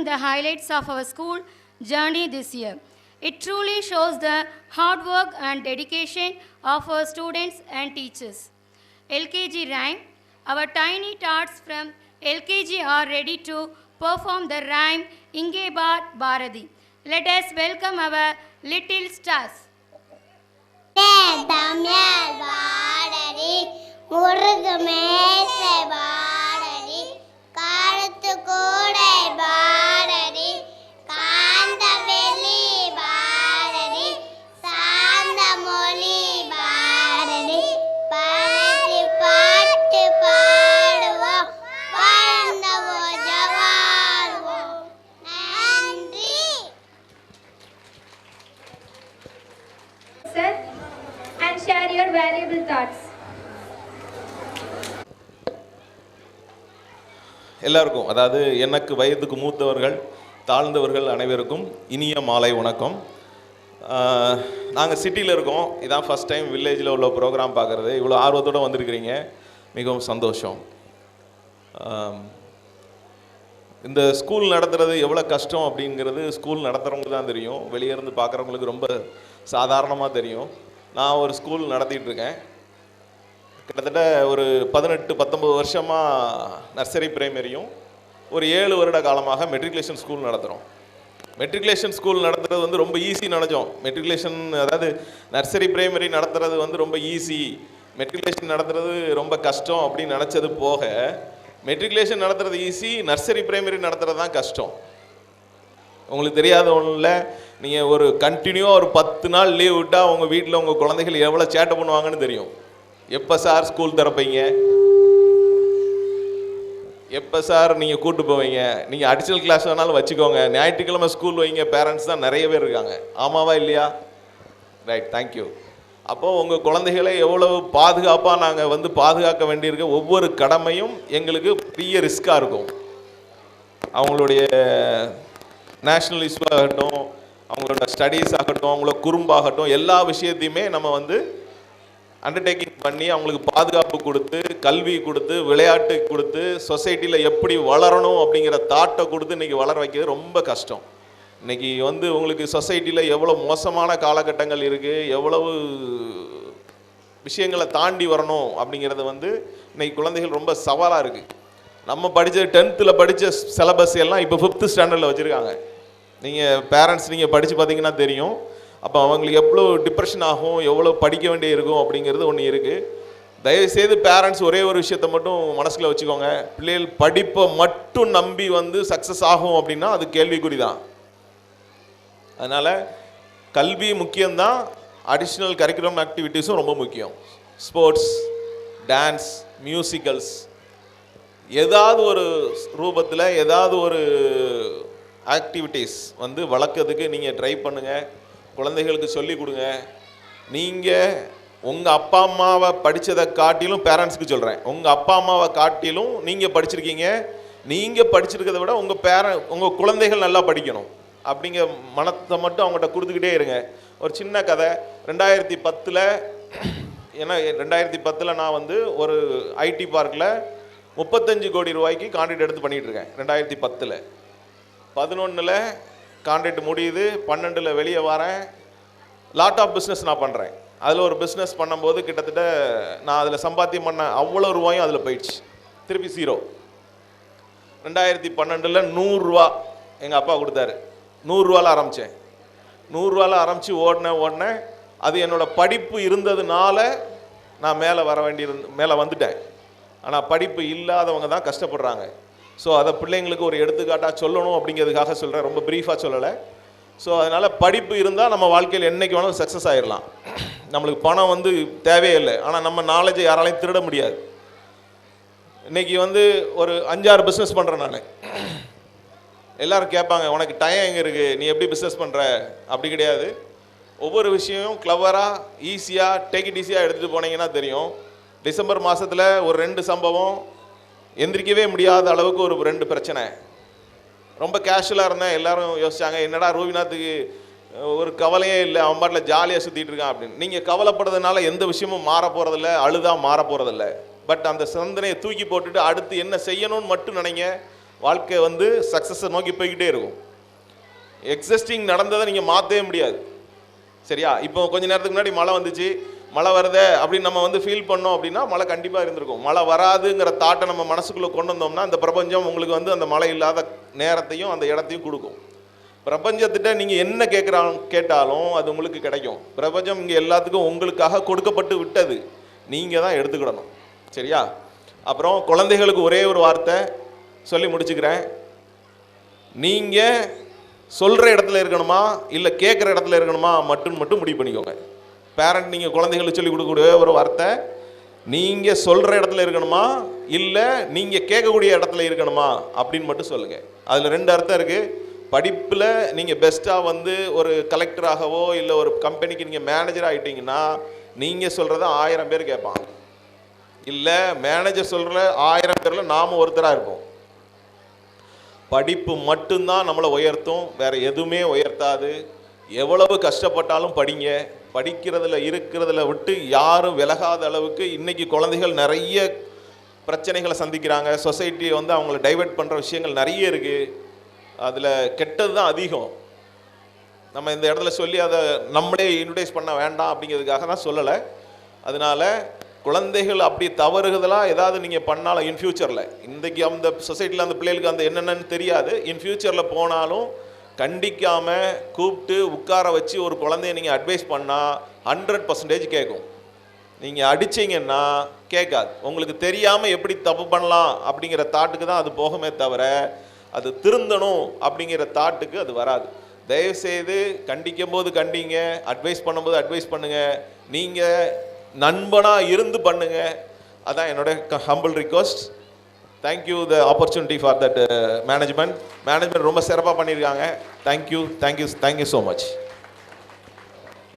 among the highlights of our school journey this year. It truly shows the hard work and dedication of our students and teachers. LKG rhyme. Our tiny tots from LKG are ready to perform the rhyme Inge Bar Bharati. Let us welcome our little stars. And share your valuable thoughts. எல்லாருக்கும், அதாவது எனக்கு வயதுக்கு மூத்தவர்கள் தாழ்ந்தவர்கள் அனைவருக்கும் இனிய மாலை வணக்கம். நாங்கள் சிட்டியில் இருக்கோம். இதான் ஃபஸ்ட் டைம் வில்லேஜில் உள்ள ப்ரோக்ராம் பார்க்குறது. இவ்வளோ ஆர்வத்தோடு வந்திருக்கிறீங்க, மிகவும் சந்தோஷம். இந்த ஸ்கூல் நடத்துறது எவ்வளோ கஷ்டம் அப்படிங்கிறது ஸ்கூல் நடத்துகிறவங்களுக்கு தான் தெரியும். வெளியே இருந்து பார்க்குறவங்களுக்கு ரொம்ப சாதாரணமாக தெரியும். நான் ஒரு ஸ்கூல் நடத்திட்டுருக்கேன். கிட்டத்தட்ட ஒரு 18-19 வருஷமாக நர்சரி பிரைமரியும் ஒரு 7 வருட காலமாக மெட்ரிகுலேஷன் ஸ்கூல் நடத்துகிறோம். மெட்ரிகுலேஷன் ஸ்கூல் நடத்துறது வந்து ரொம்ப ஈஸி நினச்சோம். மெட்ரிகுலேஷன், அதாவது நர்சரி பிரைமரி நடத்துறது வந்து ரொம்ப ஈஸி, மெட்ரிகுலேஷன் நடத்துறது ரொம்ப கஷ்டம் அப்படின்னு நினச்சது போக, மெட்ரிகுலேஷன் நடத்துறது ஈஸி, நர்சரி பிரைமரி நடத்துறது தான் கஷ்டம். உங்களுக்கு தெரியாத ஒன்றும் இல்லை. நீங்கள் ஒரு கண்டினியூவாக ஒரு 10 நாள் லீவ் விட்டால் உங்கள் வீட்டில் உங்கள் குழந்தைகள் எவ்வளோ சேட்டை பண்ணுவாங்கன்னு தெரியும். எப்போ சார் ஸ்கூல் திறப்பீங்க, எப்போ சார் நீங்கள் கூட்டு போவீங்க, நீங்கள் அடிஷ்னல் கிளாஸ் வேணாலும் வச்சுக்கோங்க, ஞாயிற்றுக்கிழமை ஸ்கூல் வைங்க, பேரண்ட்ஸ் தான் நிறைய பேர் இருக்காங்க. ஆமாவா இல்லையா? Right, thank you. அப்போது உங்கள் குழந்தைகளை எவ்வளவு பாதுகாப்பாக நாங்கள் வந்து பாதுகாக்க வேண்டியிருக்க ஒவ்வொரு கடமையும் எங்களுக்கு பெரிய ரிஸ்க்காக இருக்கும். அவங்களுடைய நேஷ்னல் இஷ்யூ ஆகட்டும், அவங்களோட ஸ்டடீஸ் ஆகட்டும், அவங்களோட குறும்பாகட்டும், எல்லா விஷயத்தையுமே நம்ம வந்து அண்டர்டேக்கிங் பண்ணி அவங்களுக்கு பாதுகாப்பு கொடுத்து, கல்வி கொடுத்து, விளையாட்டு கொடுத்து, சொசைட்டியில் எப்படி வளரணும் அப்படிங்கிற தாட்டை கொடுத்து இன்றைக்கி வளர வைக்கிறது ரொம்ப கஷ்டம். இன்றைக்கி வந்து உங்களுக்கு சொசைட்டியில் எவ்வளோ மோசமான காலகட்டங்கள் இருக்குது, எவ்வளவு விஷயங்களை தாண்டி வரணும் அப்படிங்கிறது வந்து இன்றைக்கி குழந்தைகள் ரொம்ப சவாலாக இருக்குது. நம்ம படித்த 10th படித்த சிலபஸ் எல்லாம் இப்போ 5th ஸ்டாண்டர்டில் வச்சுருக்காங்க. நீங்கள் பேரண்ட்ஸ் நீங்கள் படித்து பார்த்தீங்கன்னா தெரியும். அப்போ அவங்களுக்கு எவ்வளோ டிப்ரெஷன் ஆகும், எவ்வளோ படிக்க வேண்டிய இருக்கும் அப்படிங்கிறது ஒன்று இருக்குது. தயவுசெய்து பேரண்ட்ஸ் ஒரே ஒரு விஷயத்தை மட்டும் மனசில் வச்சுக்கோங்க. பிள்ளைகள் படிப்பை மட்டும் நம்பி வந்து சக்ஸஸ் ஆகும் அப்படின்னா அது கேள்விக்குறி தான். அதனால் கல்வி முக்கியம்தான், அடிஷ்னல் கரிக்குலம் ஆக்டிவிட்டீஸும் ரொம்ப முக்கியம். ஸ்போர்ட்ஸ், டான்ஸ், மியூசிக்கல்ஸ், ஏதாவது ஒரு ரூபத்தில் ஏதாவது ஒரு ஆக்டிவிட்டீஸ் வந்து வளர்க்கறதுக்கு நீங்கள் ட்ரை பண்ணுங்கள். குழந்தைகளுக்கு சொல்லிக் கொடுங்க. நீங்கள் உங்கள் அப்பா அம்மாவை படித்ததை காட்டிலும், பேரண்ட்ஸுக்கு சொல்கிறேன், உங்கள் அப்பா அம்மாவை காட்டிலும் நீங்கள் படிச்சிருக்கீங்க. நீங்கள் படிச்சிருக்கிறத விட உங்கள் குழந்தைகள் நல்லா படிக்கணும் அப்படிங்கிற மனத்தை மட்டும் அவங்கள்ட்ட கொடுத்துக்கிட்டே இருங்க. ஒரு சின்ன கதை. 2010 ஏன்னா 2010 நான் வந்து ஒரு ஐடி பார்க்கில் 35 கோடி ரூபாய்க்கு கான்ட்ராக்ட் எடுத்து பண்ணிகிட்ருக்கேன். 2010 11 கான்ட்ராக்ட் முடியுது, 12 வெளியே வரேன். லாட் ஆஃப் பிஸ்னஸ் நான் பண்ணுறேன். அதில் ஒரு பிஸ்னஸ் பண்ணும்போது கிட்டத்தட்ட நான் அதில் சம்பாத்தியம் பண்ண அவ்வளோ ரூபாயும் அதில் போயிடுச்சு, திருப்பி 0. 2012 100 எங்கள் அப்பா கொடுத்தாரு. 100 ஆரம்பித்தேன். 100 ஆரம்பித்து ஓடினேன். அது என்னோடய படிப்பு இருந்ததுனால நான் மேலே வந்துட்டேன். ஆனால் படிப்பு இல்லாதவங்க தான் கஷ்டப்படுறாங்க. ஸோ அதை பிள்ளைங்களுக்கு ஒரு எடுத்துக்காட்டாக சொல்லணும் அப்படிங்கிறதுக்காக சொல்கிறேன், ரொம்ப ப்ரீஃபாக சொல்லலை. ஸோ அதனால் படிப்பு இருந்தால் நம்ம வாழ்க்கையில் என்றைக்கு வேணாலும் சக்ஸஸ் ஆகிடலாம். நம்மளுக்கு பணம் வந்து தேவையே இல்லை, ஆனால் நம்ம நாலேஜை யாராலையும் திருட முடியாது. இன்றைக்கி வந்து ஒரு 5-6 பிஸ்னஸ் பண்ணுறேன் நான். எல்லோரும் கேட்பாங்க, உனக்கு டைம் எங்கே இருக்குது, நீ எப்படி பிஸ்னஸ் பண்ணுற? அப்படி கிடையாது. ஒவ்வொரு விஷயமும் கிளவராக, ஈஸியாக, டேக் இட் ஈஸியாக எடுத்துகிட்டு போனீங்கன்னா தெரியும். டிசம்பர் மாதத்தில் ஒரு 2 சம்பவம், எந்திரிக்கவே முடியாத அளவுக்கு ஒரு 2 பிரச்சனை. ரொம்ப கேஷுவலாக இருந்தேன். எல்லோரும் யோசிச்சாங்க, என்னடா ரூபிநாத்துக்கு ஒரு கவலையே இல்லை, அவன் பாட்டில் ஜாலியாக சுற்றிட்டு இருக்கான் அப்படின்னு. நீங்கள் கவலைப்படுறதுனால எந்த விஷயமும் மாற போகிறதில்ல, அழுதாக மாற போகிறதில்ல. பட் அந்த சிந்தனையை தூக்கி போட்டுட்டு அடுத்து என்ன செய்யணும்னு மட்டும் நினைங்க. வாழ்க்கை வந்து சக்ஸஸை நோக்கி போய்கிட்டே இருக்கும். எக்ஸிஸ்டிங் நடந்ததை நீங்கள் மாற்றவே முடியாது. சரியா? இப்போ கொஞ்ச நேரத்துக்கு முன்னாடி மழை வந்துச்சு, மழை வருதே அப்படின்னு நம்ம வந்து ஃபீல் பண்ணோம் அப்படின்னா மழை கண்டிப்பாக இருந்திருக்கும். மழை வராதுங்கிற தாட்டை நம்ம மனசுக்குள்ளே கொண்டு வந்தோம்னா அந்த பிரபஞ்சம் உங்களுக்கு வந்து அந்த மழை இல்லாத நேரத்தையும் அந்த இடத்தையும் கொடுக்கும். பிரபஞ்சத்திட்ட நீங்கள் என்ன கேட்டாலும் அது உங்களுக்கு கிடைக்கும். பிரபஞ்சம் இங்கே எல்லாத்துக்கும் உங்களுக்காக கொடுக்கப்பட்டு விட்டது, நீங்கள் தான் எடுத்துக்கிடணும். சரியா? அப்புறம் குழந்தைகளுக்கு ஒரே ஒரு வார்த்தை சொல்லி முடிச்சுக்கிறேன். நீங்கள் சொல்கிற இடத்துல இருக்கணுமா இல்லை கேட்குற இடத்துல இருக்கணுமா மட்டும் முடிவு பண்ணிக்கோங்க. பேரண்ட் நீங்கள் குழந்தைகளுக்கு சொல்லி கொடுக்கக்கூடிய ஒரு வார்த்தை, நீங்கள் சொல்கிற இடத்துல இருக்கணுமா இல்லை நீங்கள் கேட்கக்கூடிய இடத்துல இருக்கணுமா அப்படின்னு மட்டும் சொல்லுங்கள். அதில் 2 அர்த்தம் இருக்குது. படிப்பில் நீங்கள் பெஸ்ட்டாக வந்து ஒரு கலெக்டராகவோ இல்லை ஒரு கம்பெனிக்கு நீங்கள் மேனேஜர் ஆகிட்டீங்கன்னா நீங்கள் சொல்கிறத 1000 பேர் கேட்பாங்க. இல்லை மேனேஜர் சொல்கிற 1000 பேரில் நாம் ஒருத்தராக இருப்போம். படிப்பு மட்டும்தான் நம்மளை உயர்த்தும், வேறு எதுவுமே உயர்த்தாது. எவ்வளவு கஷ்டப்பட்டாலும் படிங்க. படிக்கிறதுல இருக்கிறதுல விட்டு யாரும் விலகாத அளவுக்கு இன்றைக்கி குழந்தைகள் நிறைய பிரச்சனைகளை சந்திக்கிறாங்க. சொசைட்டியை வந்து அவங்கள டைவெர்ட் பண்ணுற விஷயங்கள் நிறைய இருக்குது. அதில் கெட்டது தான் அதிகம். நம்ம இந்த இடத்துல சொல்லி அதை நம்மளே இன்ட்ரடியூஸ் பண்ண வேண்டாம் அப்படிங்கிறதுக்காக தான் சொல்லலை. அதனால் குழந்தைகள் அப்படி தவறுதலாக ஏதாவது நீங்கள் பண்ணாலும் இன்ஃப்யூச்சரில், இன்றைக்கி அந்த சொசைட்டியில் அந்த பிள்ளைகளுக்கு அந்த என்னென்னு தெரியாது, இன்ஃப்யூச்சரில் போனாலும் கண்டிக்காமல் கூப்பிட்டு உட்கார வச்சு ஒரு குழந்தைய நீங்கள் அட்வைஸ் பண்ணால் 100% கேட்கும். நீங்கள் அடிச்சிங்கன்னா கேட்காது. உங்களுக்கு தெரியாமல் எப்படி தப்பு பண்ணலாம் அப்படிங்கிற தாட்டுக்கு தான் அது போகுமே தவிர அது திருந்தணும் அப்படிங்கிற தாட்டுக்கு அது வராது. தயவுசெய்து கண்டிக்கும் போது கண்டிங்க, அட்வைஸ் பண்ணும்போது அட்வைஸ் பண்ணுங்கள். நீங்கள் நண்பனாக இருந்து பண்ணுங்கள். அதான் என்னோட humble request. Thank you the opportunity for that management ரொம்ப சிறப்பாக பண்ணியிருக்காங்க. Thank you so much.